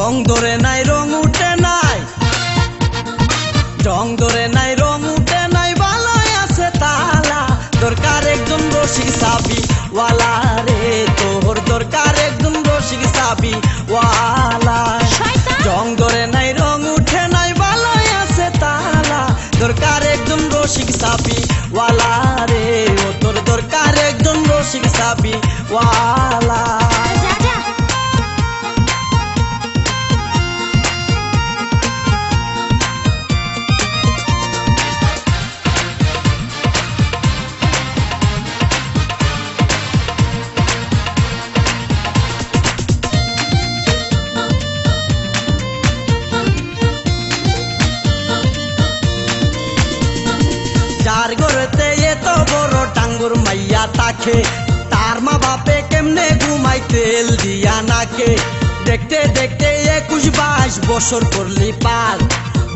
রং ধরে নাই রং উঠে নাই, রং ধরে নাই রং উঠে নাই, ভালোই আছে তালা। দরকার একজন রসিক চাবি ওয়ালা রে, তোর দরকার একজন রসিক চাবি ওয়ালা। রং ধরে নাই রং উঠে নাই, ভালোই আছে তালা। দরকার একজন রসিক চাবি ওয়ালা রে, ও তোর দরকার একজন রসিক চাবি ওয়ালা। যার ঘরেতে এত বড় টাঙ্গুর মাইয়া থাকে, তার মা বাপে কেমনে ঘুমাই তেল দিয়া নাকে। দেখতে দেখতে 21-22 বছর করলি পার,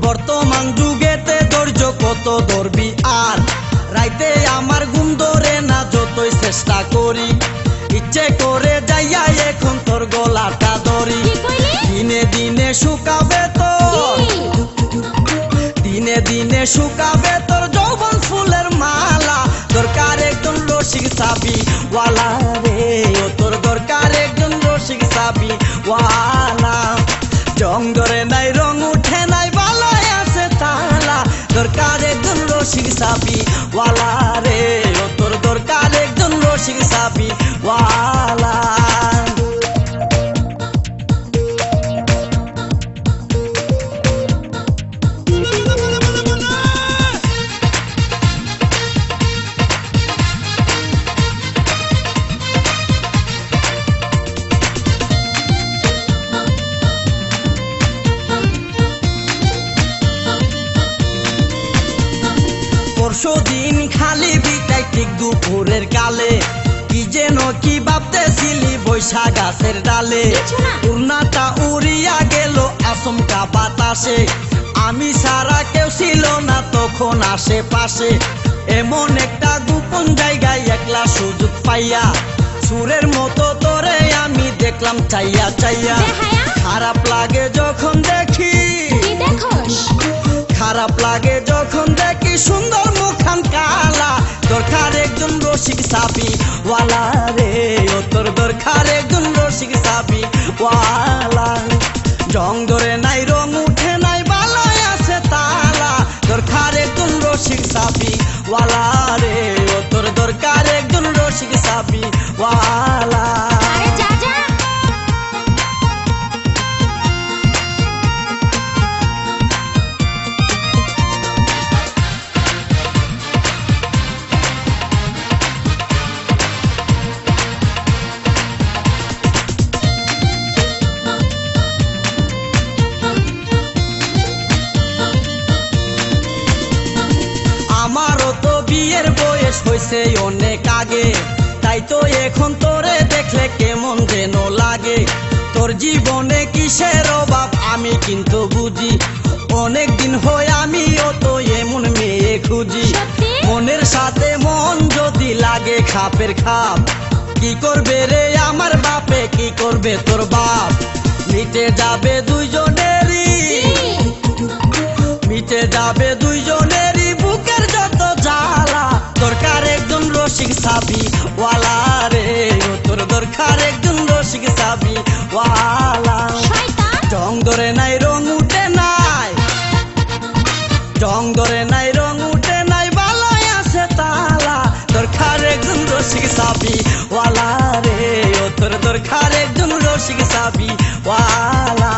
বর্তমান যুগেতে ধৈর্য কত ধরবি আর। রাইতে আমার ঘুম ধরে না যতই চেষ্টা করি, ইচ্ছে করে যাইয়া এখন তোর গলাটা ধরি। দিনে দিনে শুকাবে তোর, দিনে দিনে শুকাবে তোর যৌবন ফুলের মালা। দরকার একজন রসিক চাবি ওয়ালা রে, ও তোর দরকার একজন রসিক চাবি ওয়ালা। রং ধরে নাই রং উঠে নাই, ভালোই আছে তালা। দরকার একজন রসিক চাবি ওয়ালা রে, ও তোর দরকার একজন রসিক চাবি ওয়ালা। পরশুদিন খালি বিটাই ঠিক দুপুরের কালে, কি যেন কি ভাবতেছিলি বৈশা গাছের ডালে। উড়নাটা উড়িয়া গেল আচমকা বাতাসে, আমি সারা কেউ ছিল না তখন আশেপাশে। এমন একটা গোপন জায়গায় একলা সুযোগ পাইয়া, সুরের মতো তোরে আমি দেখলাম চাইয়া চাইয়া। খারাপ লাগে যখন দেখি, খারাপ লাগে যখন দেখি সুন্দর মুখান কালা। দরকার একজন রসিক চাবি ওয়ালা রে, ও তোর দরকার একজন রসিক চাবি ওয়ালা। রং ধরে নাই রং উঠে নাই, ভালোই আছে তালা। দরকার একজন রসিক চাবি ওয়ালা রে, ও তোর দরকার একজন রসিক চাবি ওয়ালা। আমারও তো বিয়ের বয়স হয়েছে অনেক আগে, তাই তো এখন তোরে দেখলে কেমন যেন লাগে। তোর জীবনে কিসের অভাব আমি কিন্তু বুঝি, অনেক দিন হয় আমিও তো এমন মেয়ে খুঁজি। মনের সাথে মন যদি লাগে খাপের খাপ, কি করবে রে আমার বাপে, কি করবে তোর বাপ। মিটে যাবে দুইজনেরই, মিটে যাবে দুইজনেরই বুকের যত জ্বালা। দরকার একজন রসিক চাবি ওয়ালা রে, ও তোর দরকার একজন রসিক চাবি ওয়ালা। রং ধরে নাই রং উঠে নাই, রং ধরে নাই রং উঠে নাই, ভালোই আছে তালা। দরকার একজন রসিক চাবি ওয়ালা রে, ও তোর দরকার একজন রসিক চাবি ওয়ালা।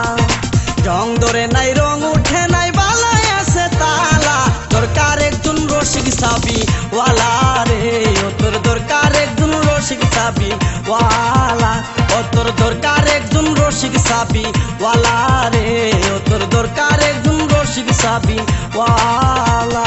রং ধরে নাই রং উঠে নাই, ভালোই আছে তালা। দরকার একজন রসিক চাবি ওয়ালা রে, ও তোর দরকার একজন রসিক চাবি ওয়ালা। ও তোর দরকার একজন রসিক চাবি ওয়ালা রে, ও তোর দরকার একজন রসিক চাবি ওয়ালা।